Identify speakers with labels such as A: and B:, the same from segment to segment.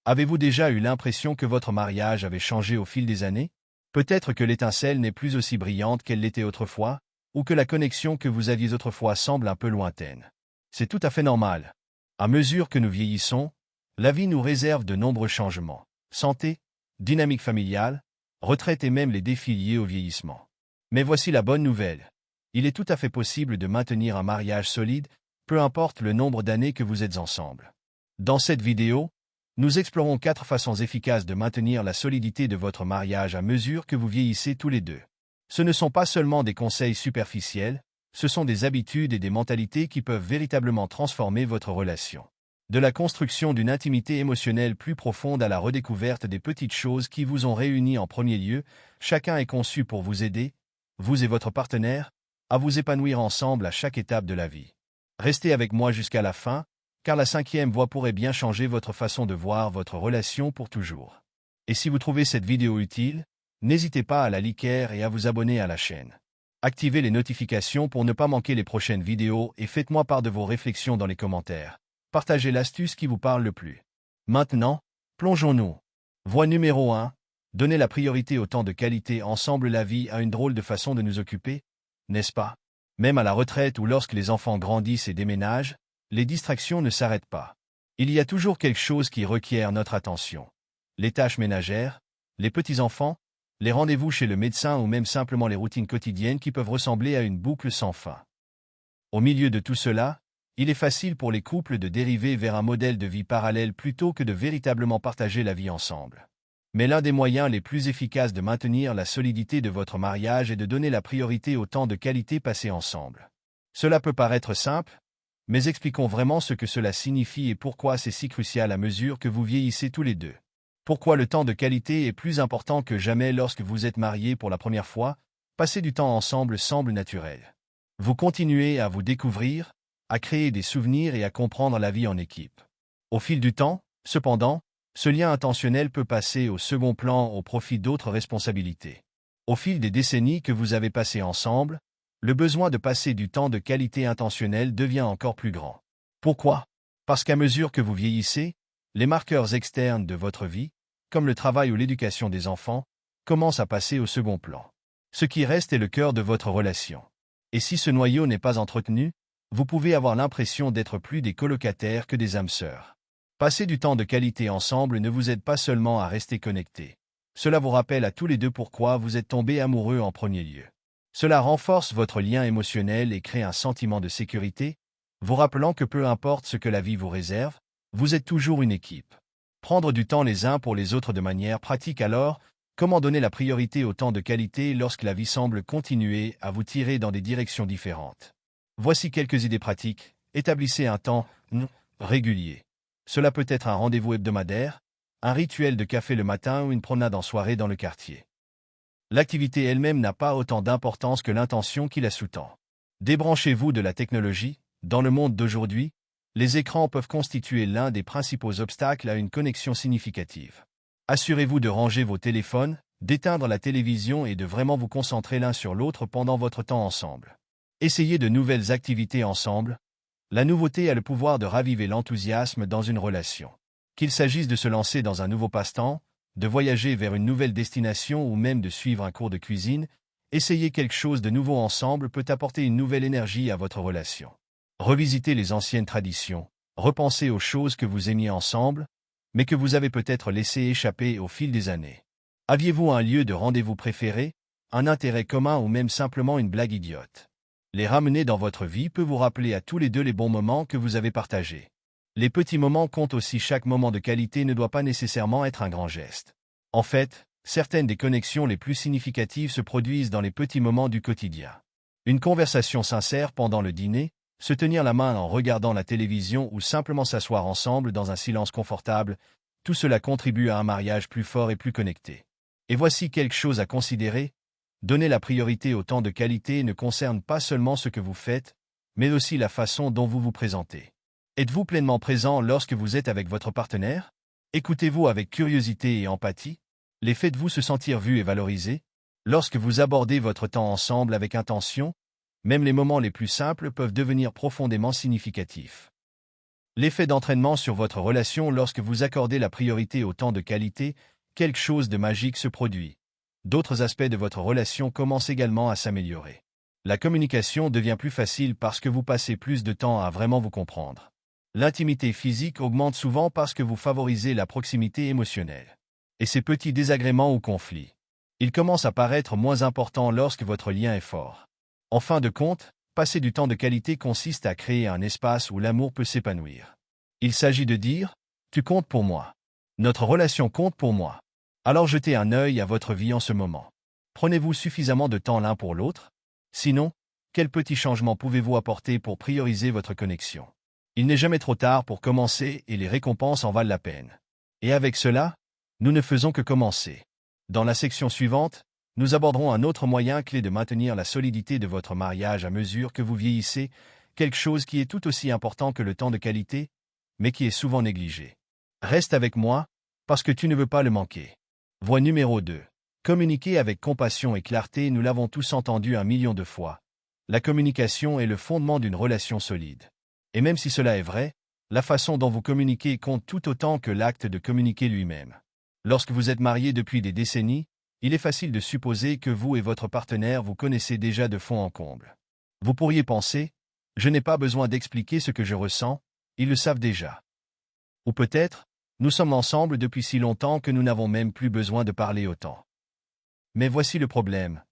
A: Avez-vous déjà eu l'impression que votre mariage avait changé au fil des années? Peut-être que l'étincelle n'est plus aussi brillante qu'elle l'était autrefois, ou que la connexion que vous aviez autrefois semble un peu lointaine. C'est tout à fait normal. À mesure que nous vieillissons, la vie nous réserve de nombreux changements. Santé, dynamique familiale, retraite et même les défis liés au vieillissement. Mais voici la bonne nouvelle. Il est tout à fait possible de maintenir un mariage solide, peu importe le nombre d'années que vous êtes ensemble. Dans cette vidéo, nous explorons 4 façons efficaces de maintenir la solidité de votre mariage à mesure que vous vieillissez tous les deux. Ce ne sont pas seulement des conseils superficiels, ce sont des habitudes et des mentalités qui peuvent véritablement transformer votre relation. De la construction d'une intimité émotionnelle plus profonde à la redécouverte des petites choses qui vous ont réunis en premier lieu, chacun est conçu pour vous aider, vous et votre partenaire, à vous épanouir ensemble à chaque étape de la vie. Restez avec moi jusqu'à la fin, car la 5e voie pourrait bien changer votre façon de voir votre relation pour toujours. Et si vous trouvez cette vidéo utile, n'hésitez pas à la liker et à vous abonner à la chaîne. Activez les notifications pour ne pas manquer les prochaines vidéos et faites-moi part de vos réflexions dans les commentaires. Partagez l'astuce qui vous parle le plus. Maintenant, plongeons-nous. Voie numéro 1. Donner la priorité au temps de qualité ensemble. La vie a une drôle de façon de nous occuper, n'est-ce pas? Même à la retraite ou lorsque les enfants grandissent et déménagent, les distractions ne s'arrêtent pas. Il y a toujours quelque chose qui requiert notre attention. Les tâches ménagères, les petits-enfants, les rendez-vous chez le médecin ou même simplement les routines quotidiennes qui peuvent ressembler à une boucle sans fin. Au milieu de tout cela, il est facile pour les couples de dériver vers un modèle de vie parallèle plutôt que de véritablement partager la vie ensemble. Mais l'un des moyens les plus efficaces de maintenir la solidité de votre mariage est de donner la priorité au temps de qualité passé ensemble. Cela peut paraître simple, mais expliquons vraiment ce que cela signifie et pourquoi c'est si crucial à mesure que vous vieillissez tous les deux. Pourquoi le temps de qualité est plus important que jamais lorsque vous êtes mariés pour la première fois, passer du temps ensemble semble naturel. Vous continuez à vous découvrir, à créer des souvenirs et à comprendre la vie en équipe. Au fil du temps, cependant, ce lien intentionnel peut passer au second plan au profit d'autres responsabilités. Au fil des décennies que vous avez passées ensemble, le besoin de passer du temps de qualité intentionnel devient encore plus grand. Pourquoi? Parce qu'à mesure que vous vieillissez, les marqueurs externes de votre vie, comme le travail ou l'éducation des enfants, commencent à passer au second plan. Ce qui reste est le cœur de votre relation. Et si ce noyau n'est pas entretenu, vous pouvez avoir l'impression d'être plus des colocataires que des âmes sœurs. Passer du temps de qualité ensemble ne vous aide pas seulement à rester connectés. Cela vous rappelle à tous les deux pourquoi vous êtes tombés amoureux en premier lieu. Cela renforce votre lien émotionnel et crée un sentiment de sécurité, vous rappelant que peu importe ce que la vie vous réserve, vous êtes toujours une équipe. Prendre du temps les uns pour les autres de manière pratique alors, comment donner la priorité au temps de qualité lorsque la vie semble continuer à vous tirer dans des directions différentes? Voici quelques idées pratiques. Établissez un temps régulier. Cela peut être un rendez-vous hebdomadaire, un rituel de café le matin ou une promenade en soirée dans le quartier. L'activité elle-même n'a pas autant d'importance que l'intention qui la sous-tend. Débranchez-vous de la technologie. Dans le monde d'aujourd'hui, les écrans peuvent constituer l'un des principaux obstacles à une connexion significative. Assurez-vous de ranger vos téléphones, d'éteindre la télévision et de vraiment vous concentrer l'un sur l'autre pendant votre temps ensemble. Essayez de nouvelles activités ensemble. La nouveauté a le pouvoir de raviver l'enthousiasme dans une relation. Qu'il s'agisse de se lancer dans un nouveau passe-temps, de voyager vers une nouvelle destination ou même de suivre un cours de cuisine, essayer quelque chose de nouveau ensemble peut apporter une nouvelle énergie à votre relation. Revisitez les anciennes traditions, repensez aux choses que vous aimiez ensemble, mais que vous avez peut-être laissé échapper au fil des années. Aviez-vous un lieu de rendez-vous préféré, un intérêt commun ou même simplement une blague idiote? Les ramener dans votre vie peut vous rappeler à tous les deux les bons moments que vous avez partagés. Les petits moments comptent aussi. Chaque moment de qualité ne doit pas nécessairement être un grand geste. En fait, certaines des connexions les plus significatives se produisent dans les petits moments du quotidien. Une conversation sincère pendant le dîner, se tenir la main en regardant la télévision ou simplement s'asseoir ensemble dans un silence confortable, tout cela contribue à un mariage plus fort et plus connecté. Et voici quelque chose à considérer. Donner la priorité au temps de qualité ne concerne pas seulement ce que vous faites, mais aussi la façon dont vous vous présentez. Êtes-vous pleinement présent lorsque vous êtes avec votre partenaire? Écoutez-vous avec curiosité et empathie? Les faites-vous se sentir vus et valorisés? Lorsque vous abordez votre temps ensemble avec intention, même les moments les plus simples peuvent devenir profondément significatifs. L'effet d'entraînement sur votre relation lorsque vous accordez la priorité au temps de qualité, quelque chose de magique se produit. D'autres aspects de votre relation commencent également à s'améliorer. La communication devient plus facile parce que vous passez plus de temps à vraiment vous comprendre. L'intimité physique augmente souvent parce que vous favorisez la proximité émotionnelle. Et ces petits désagréments ou conflits, ils commencent à paraître moins importants lorsque votre lien est fort. En fin de compte, passer du temps de qualité consiste à créer un espace où l'amour peut s'épanouir. Il s'agit de dire « Tu comptes pour moi. Notre relation compte pour moi. » Alors jetez un œil à votre vie en ce moment. Prenez-vous suffisamment de temps l'un pour l'autre? Sinon, quels petits changements pouvez-vous apporter pour prioriser votre connexion? Il n'est jamais trop tard pour commencer et les récompenses en valent la peine. Et avec cela, nous ne faisons que commencer. Dans la section suivante, nous aborderons un autre moyen clé de maintenir la solidité de votre mariage à mesure que vous vieillissez, quelque chose qui est tout aussi important que le temps de qualité, mais qui est souvent négligé. Reste avec moi, parce que tu ne veux pas le manquer. Voie numéro 2. Communiquer avec compassion et clarté. Nous l'avons tous entendu 1 million de fois. La communication est le fondement d'une relation solide. Et même si cela est vrai, la façon dont vous communiquez compte tout autant que l'acte de communiquer lui-même. Lorsque vous êtes mariés depuis des décennies, il est facile de supposer que vous et votre partenaire vous connaissez déjà de fond en comble. Vous pourriez penser, je n'ai pas besoin d'expliquer ce que je ressens, ils le savent déjà. Ou peut-être, nous sommes ensemble depuis si longtemps que nous n'avons même plus besoin de parler autant. Mais voici le problème.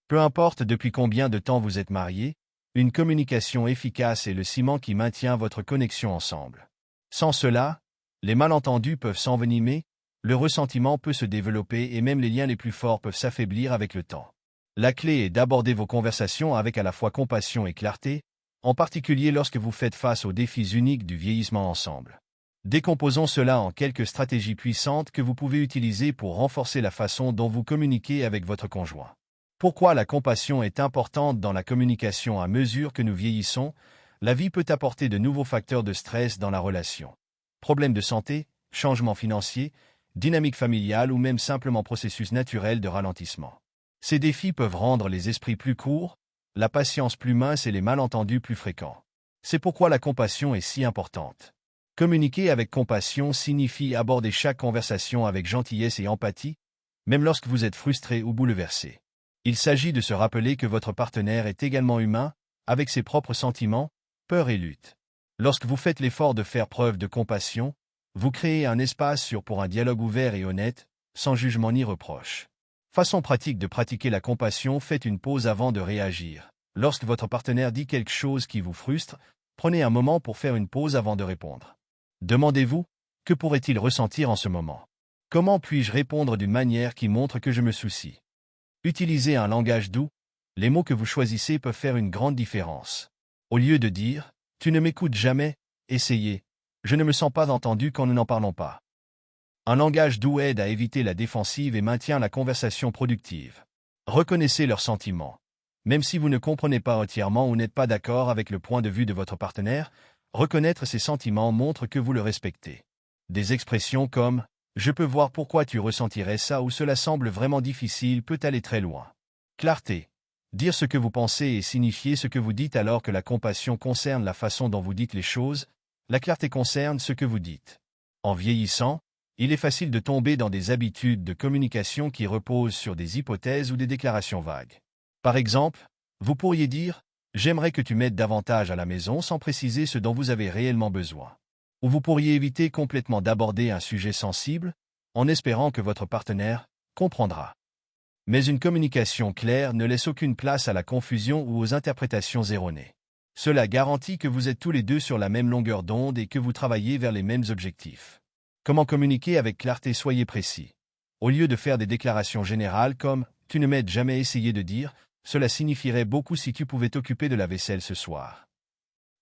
A: Peu importe depuis combien de temps vous êtes mariés, une communication efficace est le ciment qui maintient votre connexion ensemble. Sans cela, les malentendus peuvent s'envenimer, le ressentiment peut se développer et même les liens les plus forts peuvent s'affaiblir avec le temps. La clé est d'aborder vos conversations avec à la fois compassion et clarté, en particulier lorsque vous faites face aux défis uniques du vieillissement ensemble. Décomposons cela en quelques stratégies puissantes que vous pouvez utiliser pour renforcer la façon dont vous communiquez avec votre conjoint. Pourquoi la compassion est importante dans la communication? À mesure que nous vieillissons, la vie peut apporter de nouveaux facteurs de stress dans la relation. Problèmes de santé, changements financiers, dynamique familiale ou même simplement processus naturel de ralentissement. Ces défis peuvent rendre les esprits plus courts, la patience plus mince et les malentendus plus fréquents. C'est pourquoi la compassion est si importante. Communiquer avec compassion signifie aborder chaque conversation avec gentillesse et empathie, même lorsque vous êtes frustré ou bouleversé. Il s'agit de se rappeler que votre partenaire est également humain, avec ses propres sentiments, peurs et luttes. Lorsque vous faites l'effort de faire preuve de compassion, vous créez un espace sûr pour un dialogue ouvert et honnête, sans jugement ni reproche. Façon pratique de pratiquer la compassion: faites une pause avant de réagir. Lorsque votre partenaire dit quelque chose qui vous frustre, prenez un moment pour faire une pause avant de répondre. Demandez-vous, que pourrait-il ressentir en ce moment? Comment puis-je répondre d'une manière qui montre que je me soucie? Utilisez un langage doux, les mots que vous choisissez peuvent faire une grande différence. Au lieu de dire « tu ne m'écoutes jamais », essayez « je ne me sens pas entendu quand nous n'en parlons pas ». Un langage doux aide à éviter la défensive et maintient la conversation productive. Reconnaissez leurs sentiments. Même si vous ne comprenez pas entièrement ou n'êtes pas d'accord avec le point de vue de votre partenaire, reconnaître ses sentiments montre que vous le respectez. Des expressions comme « je peux voir pourquoi tu ressentirais ça » ou « cela semble vraiment difficile » peut aller très loin. Clarté. Dire ce que vous pensez et signifier ce que vous dites. Alors que la compassion concerne la façon dont vous dites les choses, la clarté concerne ce que vous dites. En vieillissant, il est facile de tomber dans des habitudes de communication qui reposent sur des hypothèses ou des déclarations vagues. Par exemple, vous pourriez dire « j'aimerais que tu m'aides davantage à la maison » sans préciser ce dont vous avez réellement besoin. Ou vous pourriez éviter complètement d'aborder un sujet sensible, en espérant que votre partenaire comprendra. Mais une communication claire ne laisse aucune place à la confusion ou aux interprétations erronées. Cela garantit que vous êtes tous les deux sur la même longueur d'onde et que vous travaillez vers les mêmes objectifs. Comment communiquer avec clarté? Soyez précis. Au lieu de faire des déclarations générales comme « tu ne m'aides jamais », essayez de dire « cela signifierait beaucoup si tu pouvais t'occuper de la vaisselle ce soir ».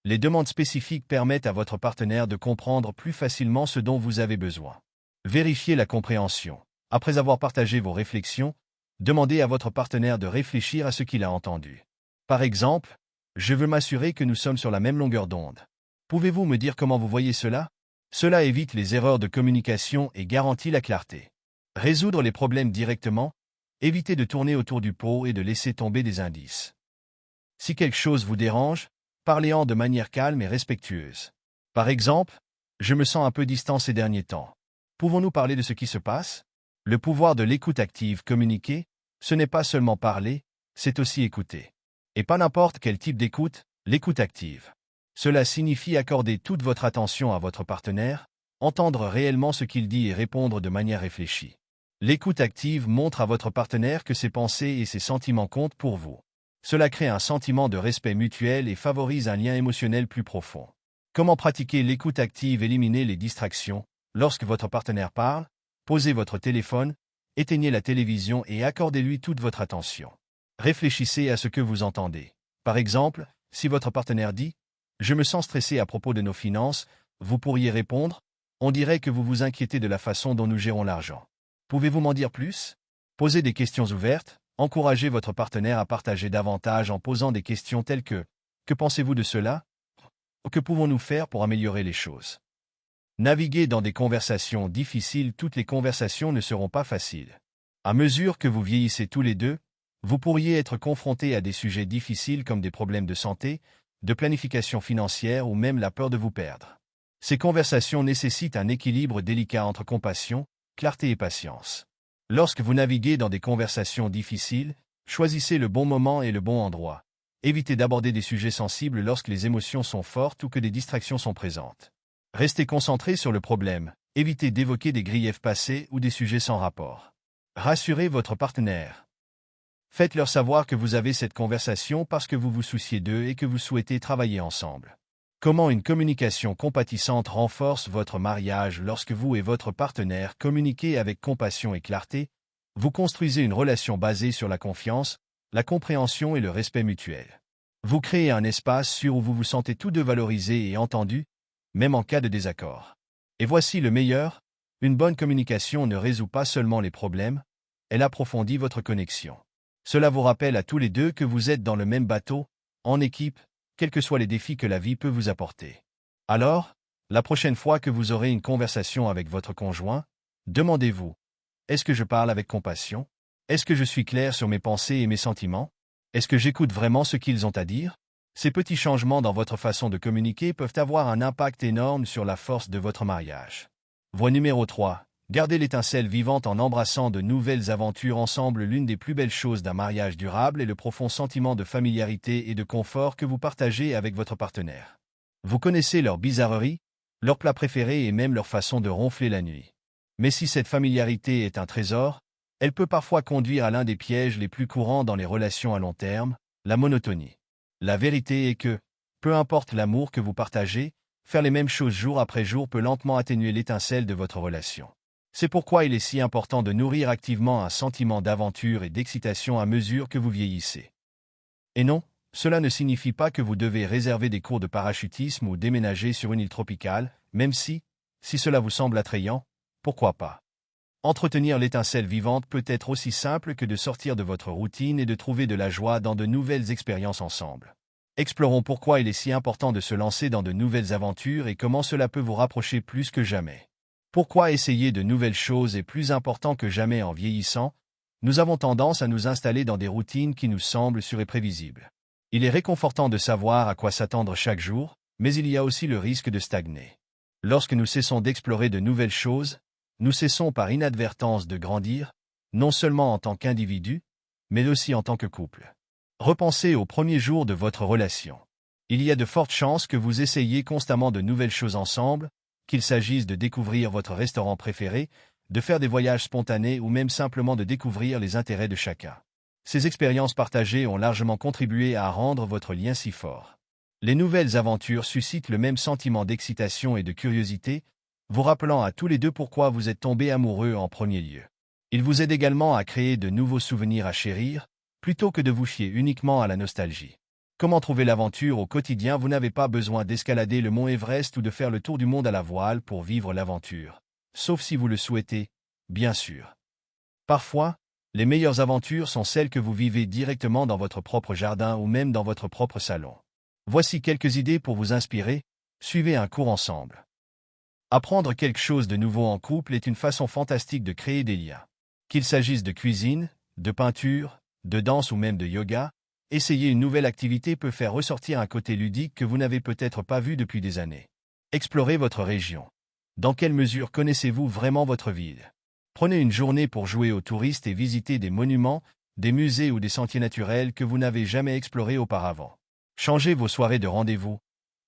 A: Les demandes spécifiques permettent à votre partenaire de comprendre plus facilement ce dont vous avez besoin. Vérifiez la compréhension. Après avoir partagé vos réflexions, demandez à votre partenaire de réfléchir à ce qu'il a entendu. Par exemple, « je veux m'assurer que nous sommes sur la même longueur d'onde. Pouvez-vous me dire comment vous voyez cela ?» Cela évite les erreurs de communication et garantit la clarté. Résoudre les problèmes directement, évitez de tourner autour du pot et de laisser tomber des indices. Si quelque chose vous dérange, parlez-en de manière calme et respectueuse. Par exemple, je me sens un peu distant ces derniers temps. Pouvons-nous parler de ce qui se passe? Le pouvoir de l'écoute active communiquer, ce n'est pas seulement parler, c'est aussi écouter. Et pas n'importe quel type d'écoute, l'écoute active. Cela signifie accorder toute votre attention à votre partenaire, entendre réellement ce qu'il dit et répondre de manière réfléchie. L'écoute active montre à votre partenaire que ses pensées et ses sentiments comptent pour vous. Cela crée un sentiment de respect mutuel et favorise un lien émotionnel plus profond. Comment pratiquer l'écoute active? Éliminez les distractions. Lorsque votre partenaire parle, posez votre téléphone, éteignez la télévision et accordez-lui toute votre attention. Réfléchissez à ce que vous entendez. Par exemple, si votre partenaire dit « Je me sens stressé à propos de nos finances », vous pourriez répondre « On dirait que vous vous inquiétez de la façon dont nous gérons l'argent. Pouvez-vous m'en dire plus ?» Posez des questions ouvertes, encouragez votre partenaire à partager davantage en posant des questions telles que « Que pensez-vous de cela ?» Que pouvons-nous faire pour améliorer les choses? Naviguez dans des conversations difficiles. Toutes les conversations ne seront pas faciles. À mesure que vous vieillissez tous les deux, vous pourriez être confrontés à des sujets difficiles comme des problèmes de santé, de planification financière ou même la peur de vous perdre. Ces conversations nécessitent un équilibre délicat entre compassion, clarté et patience. Lorsque vous naviguez dans des conversations difficiles, choisissez le bon moment et le bon endroit. Évitez d'aborder des sujets sensibles lorsque les émotions sont fortes ou que des distractions sont présentes. Restez concentré sur le problème, évitez d'évoquer des griefs passés ou des sujets sans rapport. Rassurez votre partenaire. Faites-leur savoir que vous avez cette conversation parce que vous vous souciez d'eux et que vous souhaitez travailler ensemble. Comment une communication compatissante renforce votre mariage? Lorsque vous et votre partenaire communiquez avec compassion et clarté, vous construisez une relation basée sur la confiance, la compréhension et le respect mutuel. Vous créez un espace sûr où vous vous sentez tous deux valorisés et entendus, même en cas de désaccord. Et voici le meilleur, une bonne communication ne résout pas seulement les problèmes, elle approfondit votre connexion. Cela vous rappelle à tous les deux que vous êtes dans le même bateau, en équipe, quels que soient les défis que la vie peut vous apporter. Alors, la prochaine fois que vous aurez une conversation avec votre conjoint, demandez-vous, est-ce que je parle avec compassion? Est-ce que je suis clair sur mes pensées et mes sentiments? Est-ce que j'écoute vraiment ce qu'ils ont à dire? Ces petits changements dans votre façon de communiquer peuvent avoir un impact énorme sur la force de votre mariage. Voie numéro 3. Gardez l'étincelle vivante en embrassant de nouvelles aventures ensemble. L'une des plus belles choses d'un mariage durable est le profond sentiment de familiarité et de confort que vous partagez avec votre partenaire. Vous connaissez leurs bizarreries, leurs plats préférés et même leur façon de ronfler la nuit. Mais si cette familiarité est un trésor, elle peut parfois conduire à l'un des pièges les plus courants dans les relations à long terme, la monotonie. La vérité est que, peu importe l'amour que vous partagez, faire les mêmes choses jour après jour peut lentement atténuer l'étincelle de votre relation. C'est pourquoi il est si important de nourrir activement un sentiment d'aventure et d'excitation à mesure que vous vieillissez. Et non, cela ne signifie pas que vous devez réserver des cours de parachutisme ou déménager sur une île tropicale, même si cela vous semble attrayant, pourquoi pas. Entretenir l'étincelle vivante peut être aussi simple que de sortir de votre routine et de trouver de la joie dans de nouvelles expériences ensemble. Explorons pourquoi il est si important de se lancer dans de nouvelles aventures et comment cela peut vous rapprocher plus que jamais. Pourquoi essayer de nouvelles choses est plus important que jamais en vieillissant? Nous avons tendance à nous installer dans des routines qui nous semblent sûres et prévisibles. Il est réconfortant de savoir à quoi s'attendre chaque jour, mais il y a aussi le risque de stagner. Lorsque nous cessons d'explorer de nouvelles choses, nous cessons par inadvertance de grandir, non seulement en tant qu'individu, mais aussi en tant que couple. Repensez aux premiers jours de votre relation. Il y a de fortes chances que vous essayiez constamment de nouvelles choses ensemble, qu'il s'agisse de découvrir votre restaurant préféré, de faire des voyages spontanés ou même simplement de découvrir les intérêts de chacun. Ces expériences partagées ont largement contribué à rendre votre lien si fort. Les nouvelles aventures suscitent le même sentiment d'excitation et de curiosité, vous rappelant à tous les deux pourquoi vous êtes tombés amoureux en premier lieu. Ils vous aident également à créer de nouveaux souvenirs à chérir, plutôt que de vous fier uniquement à la nostalgie. Comment trouver l'aventure au quotidien? Vous n'avez pas besoin d'escalader le mont Everest ou de faire le tour du monde à la voile pour vivre l'aventure. Sauf si vous le souhaitez, bien sûr. Parfois, les meilleures aventures sont celles que vous vivez directement dans votre propre jardin ou même dans votre propre salon. Voici quelques idées pour vous inspirer, suivez un cours ensemble. Apprendre quelque chose de nouveau en couple est une façon fantastique de créer des liens. Qu'il s'agisse de cuisine, de peinture, de danse ou même de yoga, essayer une nouvelle activité peut faire ressortir un côté ludique que vous n'avez peut-être pas vu depuis des années. Explorez votre région. Dans quelle mesure connaissez-vous vraiment votre ville? Prenez une journée pour jouer aux touristes et visiter des monuments, des musées ou des sentiers naturels que vous n'avez jamais explorés auparavant. Changez vos soirées de rendez-vous.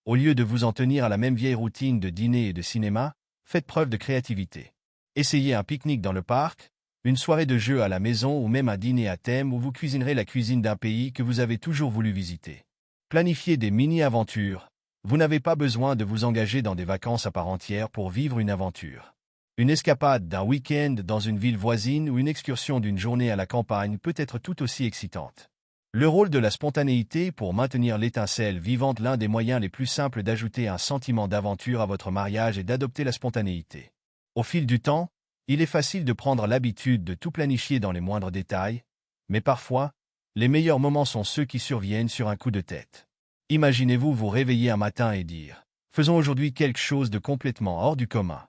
A: Au lieu de vous en tenir à la même vieille routine de dîner et de cinéma, faites preuve de créativité. Essayez un pique-nique dans le parc, une soirée de jeu à la maison ou même un dîner à thème où vous cuisinerez la cuisine d'un pays que vous avez toujours voulu visiter. Planifiez des mini-aventures. Vous n'avez pas besoin de vous engager dans des vacances à part entière pour vivre une aventure. Une escapade d'un week-end dans une ville voisine ou une excursion d'une journée à la campagne peut être tout aussi excitante. Le rôle de la spontanéité pour maintenir l'étincelle vivante. L'un des moyens les plus simples d'ajouter un sentiment d'aventure à votre mariage est d'adopter la spontanéité. Au fil du temps, il est facile de prendre l'habitude de tout planifier dans les moindres détails, mais parfois, les meilleurs moments sont ceux qui surviennent sur un coup de tête. Imaginez-vous vous réveiller un matin et dire « Faisons aujourd'hui quelque chose de complètement hors du commun ».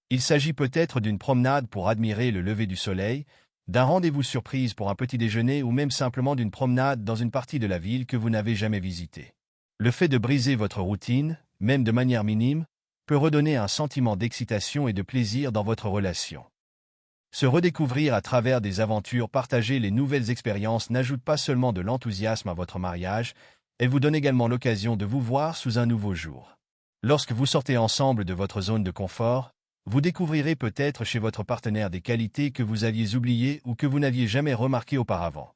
A: Il s'agit peut-être d'une promenade pour admirer le lever du soleil, d'un rendez-vous surprise pour un petit déjeuner ou même simplement d'une promenade dans une partie de la ville que vous n'avez jamais visitée. Le fait de briser votre routine, même de manière minime, peut redonner un sentiment d'excitation et de plaisir dans votre relation. Se redécouvrir à travers des aventures partagées, les nouvelles expériences n'ajoutent pas seulement de l'enthousiasme à votre mariage, elles vous donnent également l'occasion de vous voir sous un nouveau jour. Lorsque vous sortez ensemble de votre zone de confort, vous découvrirez peut-être chez votre partenaire des qualités que vous aviez oubliées ou que vous n'aviez jamais remarquées auparavant.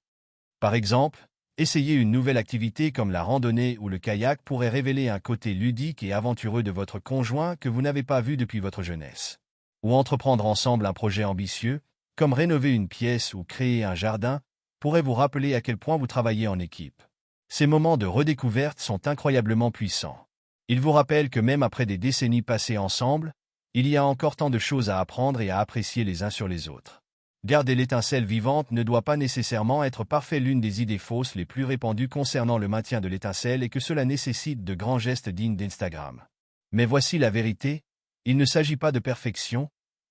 A: Par exemple, essayer une nouvelle activité comme la randonnée ou le kayak pourrait révéler un côté ludique et aventureux de votre conjoint que vous n'avez pas vu depuis votre jeunesse. Ou entreprendre ensemble un projet ambitieux, comme rénover une pièce ou créer un jardin, pourrait vous rappeler à quel point vous travaillez en équipe. Ces moments de redécouverte sont incroyablement puissants. Ils vous rappellent que même après des décennies passées ensemble, il y a encore tant de choses à apprendre et à apprécier les uns sur les autres. Garder l'étincelle vivante ne doit pas nécessairement être parfait. L'une des idées fausses les plus répandues concernant le maintien de l'étincelle est que cela nécessite de grands gestes dignes d'Instagram. Mais voici la vérité, il ne s'agit pas de perfection,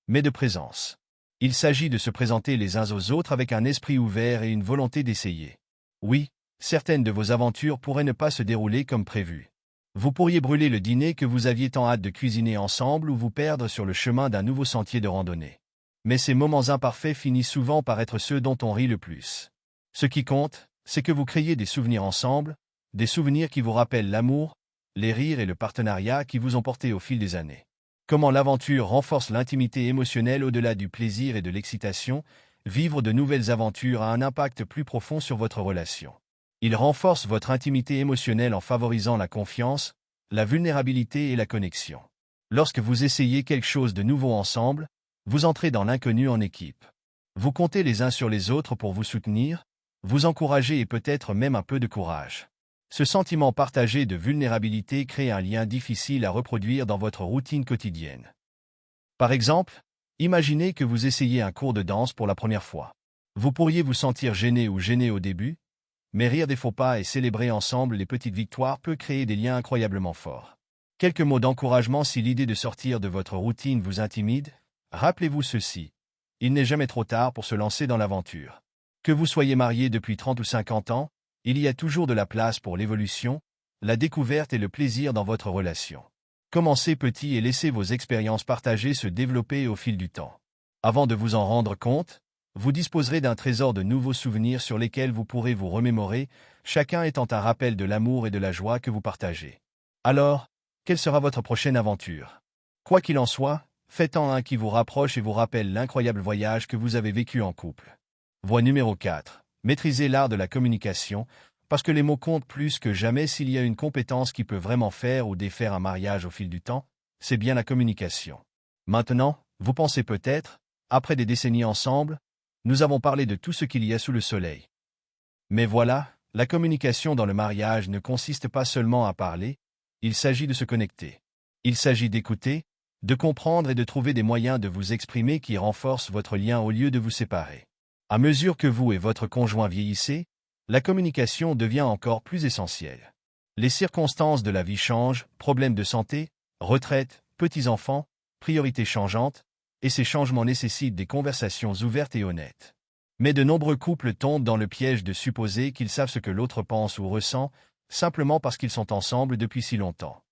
A: mais de présence. Il s'agit de se présenter les uns aux autres avec un esprit ouvert et une volonté d'essayer. Oui, certaines de vos aventures pourraient ne pas se dérouler comme prévu. Vous pourriez brûler le dîner que vous aviez tant hâte de cuisiner ensemble ou vous perdre sur le chemin d'un nouveau sentier de randonnée. Mais ces moments imparfaits finissent souvent par être ceux dont on rit le plus. Ce qui compte, c'est que vous créiez des souvenirs ensemble, des souvenirs qui vous rappellent l'amour, les rires et le partenariat qui vous ont porté au fil des années. Comment l'aventure renforce l'intimité émotionnelle au-delà du plaisir et de l'excitation, vivre de nouvelles aventures a un impact plus profond sur votre relation. Il renforce votre intimité émotionnelle en favorisant la confiance, la vulnérabilité et la connexion. Lorsque vous essayez quelque chose de nouveau ensemble, vous entrez dans l'inconnu en équipe. Vous comptez les uns sur les autres pour vous soutenir, vous encourager et peut-être même un peu de courage. Ce sentiment partagé de vulnérabilité crée un lien difficile à reproduire dans votre routine quotidienne. Par exemple, imaginez que vous essayez un cours de danse pour la première fois. Vous pourriez vous sentir gêné ou gêné au début, mais rire des faux pas et célébrer ensemble les petites victoires peut créer des liens incroyablement forts. Quelques mots d'encouragement si l'idée de sortir de votre routine vous intimide, rappelez-vous ceci. Il n'est jamais trop tard pour se lancer dans l'aventure. Que vous soyez marié depuis 30 ou 50 ans, il y a toujours de la place pour l'évolution, la découverte et le plaisir dans votre relation. Commencez petit et laissez vos expériences partagées se développer au fil du temps. Avant de vous en rendre compte, vous disposerez d'un trésor de nouveaux souvenirs sur lesquels vous pourrez vous remémorer, chacun étant un rappel de l'amour et de la joie que vous partagez. Alors, quelle sera votre prochaine aventure? Quoi qu'il en soit, faites-en un qui vous rapproche et vous rappelle l'incroyable voyage que vous avez vécu en couple. Voie numéro 4. Maîtrisez l'art de la communication, parce que les mots comptent plus que jamais. S'il y a une compétence qui peut vraiment faire ou défaire un mariage au fil du temps, c'est bien la communication. Maintenant, vous pensez peut-être, après des décennies ensemble, nous avons parlé de tout ce qu'il y a sous le soleil. Mais voilà, la communication dans le mariage ne consiste pas seulement à parler, il s'agit de se connecter. Il s'agit d'écouter, de comprendre et de trouver des moyens de vous exprimer qui renforcent votre lien au lieu de vous séparer. À mesure que vous et votre conjoint vieillissez, la communication devient encore plus essentielle. Les circonstances de la vie changent, problèmes de santé, retraite, petits-enfants, priorités changeantes, et ces changements nécessitent des conversations ouvertes et honnêtes. Mais de nombreux couples tombent dans le piège de supposer qu'ils savent ce que l'autre pense ou ressent, simplement parce qu'ils sont ensemble depuis si longtemps.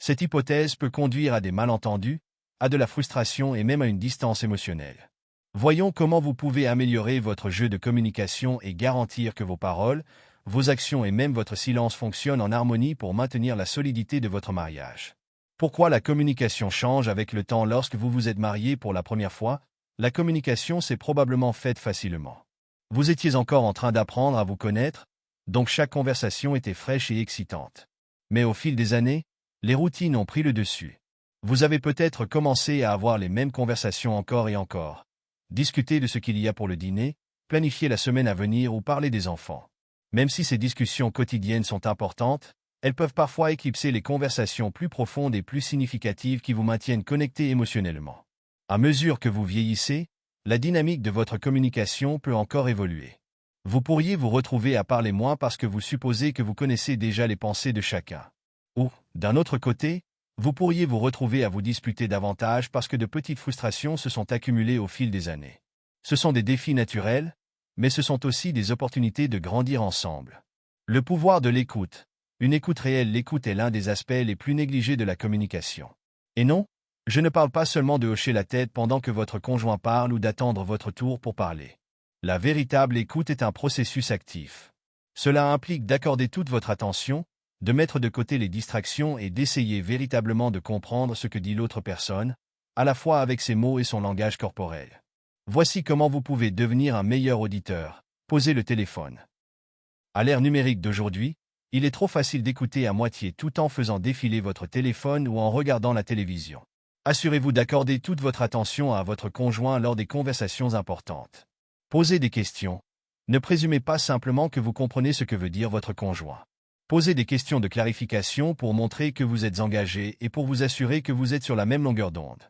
A: Cette hypothèse peut conduire à des malentendus, à de la frustration et même à une distance émotionnelle. Voyons comment vous pouvez améliorer votre jeu de communication et garantir que vos paroles, vos actions et même votre silence fonctionnent en harmonie pour maintenir la solidité de votre mariage. Pourquoi la communication change avec le temps lorsque vous vous êtes marié pour la première fois? La communication s'est probablement faite facilement. Vous étiez encore en train d'apprendre à vous connaître, donc chaque conversation était fraîche et excitante. Mais au fil des années, les routines ont pris le dessus. Vous avez peut-être commencé à avoir les mêmes conversations encore et encore. Discuter de ce qu'il y a pour le dîner, planifier la semaine à venir ou parler des enfants. Même si ces discussions quotidiennes sont importantes, elles peuvent parfois éclipser les conversations plus profondes et plus significatives qui vous maintiennent connectés émotionnellement. À mesure que vous vieillissez, la dynamique de votre communication peut encore évoluer. Vous pourriez vous retrouver à parler moins parce que vous supposez que vous connaissez déjà les pensées de chacun. Ou, d'un autre côté, vous pourriez vous retrouver à vous disputer davantage parce que de petites frustrations se sont accumulées au fil des années. Ce sont des défis naturels, mais ce sont aussi des opportunités de grandir ensemble. Le pouvoir de l'écoute. Une écoute réelle. L'écoute est l'un des aspects les plus négligés de la communication. Et non, je ne parle pas seulement de hocher la tête pendant que votre conjoint parle ou d'attendre votre tour pour parler. La véritable écoute est un processus actif. Cela implique d'accorder toute votre attention, de mettre de côté les distractions et d'essayer véritablement de comprendre ce que dit l'autre personne, à la fois avec ses mots et son langage corporel. Voici comment vous pouvez devenir un meilleur auditeur. Posez le téléphone. À l'ère numérique d'aujourd'hui, il est trop facile d'écouter à moitié tout en faisant défiler votre téléphone ou en regardant la télévision. Assurez-vous d'accorder toute votre attention à votre conjoint lors des conversations importantes. Posez des questions. Ne présumez pas simplement que vous comprenez ce que veut dire votre conjoint. Posez des questions de clarification pour montrer que vous êtes engagé et pour vous assurer que vous êtes sur la même longueur d'onde.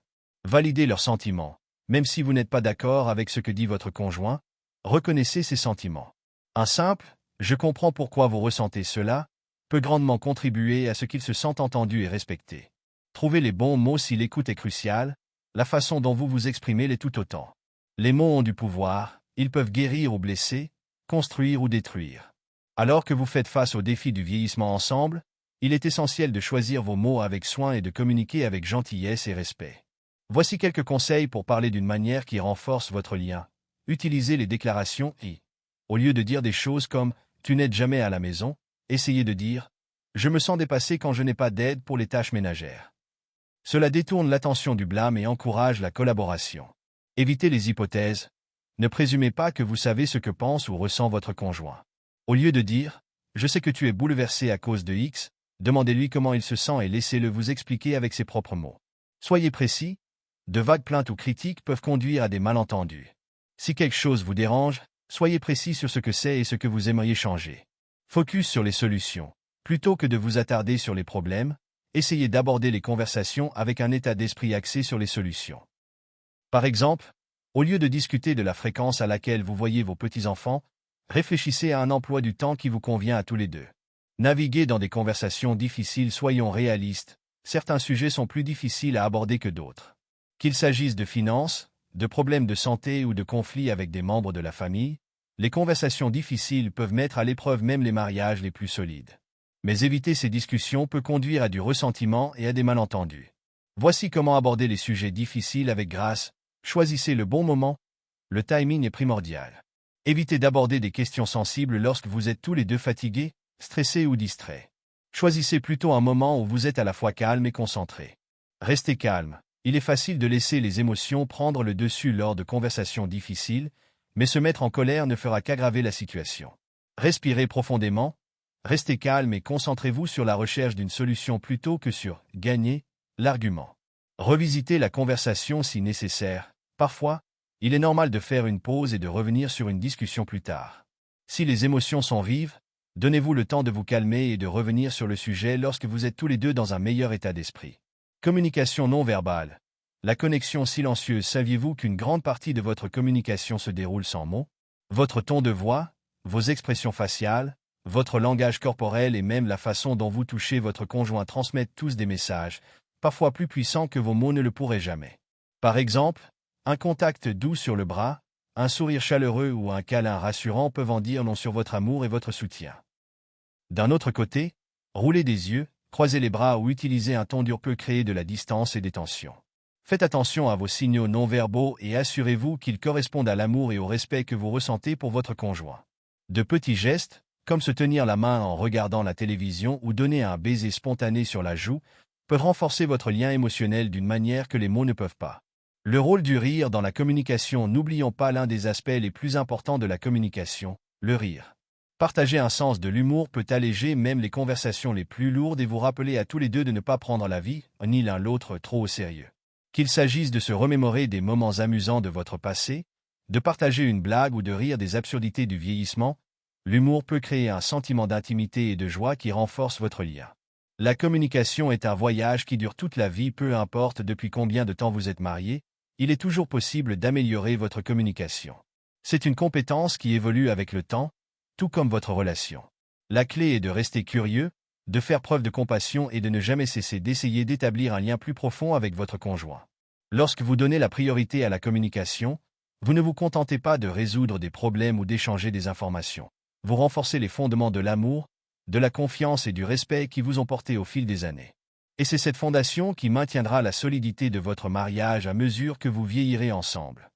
A: Validez leurs sentiments. Même si vous n'êtes pas d'accord avec ce que dit votre conjoint, reconnaissez ses sentiments. Un simple « je comprends pourquoi vous ressentez cela » peut grandement contribuer à ce qu'il se sente entendu et respecté. Trouvez les bons mots si l'écoute est cruciale, la façon dont vous vous exprimez l'est tout autant. Les mots ont du pouvoir, ils peuvent guérir ou blesser, construire ou détruire. Alors que vous faites face au défi du vieillissement ensemble, il est essentiel de choisir vos mots avec soin et de communiquer avec gentillesse et respect. Voici quelques conseils pour parler d'une manière qui renforce votre lien. Utilisez les déclarations et, au lieu de dire des choses comme « tu n'aides jamais à la maison », essayez de dire « je me sens dépassé quand je n'ai pas d'aide pour les tâches ménagères ». Cela détourne l'attention du blâme et encourage la collaboration. Évitez les hypothèses. Ne présumez pas que vous savez ce que pense ou ressent votre conjoint. Au lieu de dire « je sais que tu es bouleversé à cause de X », demandez-lui comment il se sent et laissez-le vous expliquer avec ses propres mots. Soyez précis. De vagues plaintes ou critiques peuvent conduire à des malentendus. Si quelque chose vous dérange, soyez précis sur ce que c'est et ce que vous aimeriez changer. Focus sur les solutions. Plutôt que de vous attarder sur les problèmes, essayez d'aborder les conversations avec un état d'esprit axé sur les solutions. Par exemple, au lieu de discuter de la fréquence à laquelle vous voyez vos petits-enfants, réfléchissez à un emploi du temps qui vous convient à tous les deux. Naviguez dans des conversations difficiles. Soyons réalistes, certains sujets sont plus difficiles à aborder que d'autres. Qu'il s'agisse de finances, de problèmes de santé ou de conflits avec des membres de la famille, les conversations difficiles peuvent mettre à l'épreuve même les mariages les plus solides. Mais éviter ces discussions peut conduire à du ressentiment et à des malentendus. Voici comment aborder les sujets difficiles avec grâce. Choisissez le bon moment. Le timing est primordial. Évitez d'aborder des questions sensibles lorsque vous êtes tous les deux fatigués, stressés ou distraits. Choisissez plutôt un moment où vous êtes à la fois calme et concentré. Restez calme. Il est facile de laisser les émotions prendre le dessus lors de conversations difficiles, mais se mettre en colère ne fera qu'aggraver la situation. Respirez profondément, restez calme et concentrez-vous sur la recherche d'une solution plutôt que sur « gagner » l'argument. Revisitez la conversation si nécessaire. Parfois, il est normal de faire une pause et de revenir sur une discussion plus tard. Si les émotions sont vives, donnez-vous le temps de vous calmer et de revenir sur le sujet lorsque vous êtes tous les deux dans un meilleur état d'esprit. Communication non verbale. La connexion silencieuse. Saviez-vous qu'une grande partie de votre communication se déroule sans mots? Votre ton de voix, vos expressions faciales, votre langage corporel et même la façon dont vous touchez votre conjoint transmettent tous des messages, parfois plus puissants que vos mots ne le pourraient jamais. Par exemple, un contact doux sur le bras, un sourire chaleureux ou un câlin rassurant peuvent en dire long sur votre amour et votre soutien. D'un autre côté, roulez des yeux, Croiser les bras ou utiliser un ton dur peut créer de la distance et des tensions. Faites attention à vos signaux non-verbaux et assurez-vous qu'ils correspondent à l'amour et au respect que vous ressentez pour votre conjoint. De petits gestes, comme se tenir la main en regardant la télévision ou donner un baiser spontané sur la joue, peuvent renforcer votre lien émotionnel d'une manière que les mots ne peuvent pas. Le rôle du rire dans la communication. N'oublions pas l'un des aspects les plus importants de la communication, le rire. Partager un sens de l'humour peut alléger même les conversations les plus lourdes et vous rappeler à tous les deux de ne pas prendre la vie, ni l'un l'autre, trop au sérieux. Qu'il s'agisse de se remémorer des moments amusants de votre passé, de partager une blague ou de rire des absurdités du vieillissement, l'humour peut créer un sentiment d'intimité et de joie qui renforce votre lien. La communication est un voyage qui dure toute la vie, peu importe depuis combien de temps vous êtes mariés, il est toujours possible d'améliorer votre communication. C'est une compétence qui évolue avec le temps, tout comme votre relation. La clé est de rester curieux, de faire preuve de compassion et de ne jamais cesser d'essayer d'établir un lien plus profond avec votre conjoint. Lorsque vous donnez la priorité à la communication, vous ne vous contentez pas de résoudre des problèmes ou d'échanger des informations. Vous renforcez les fondements de l'amour, de la confiance et du respect qui vous ont porté au fil des années. Et c'est cette fondation qui maintiendra la solidité de votre mariage à mesure que vous vieillirez ensemble.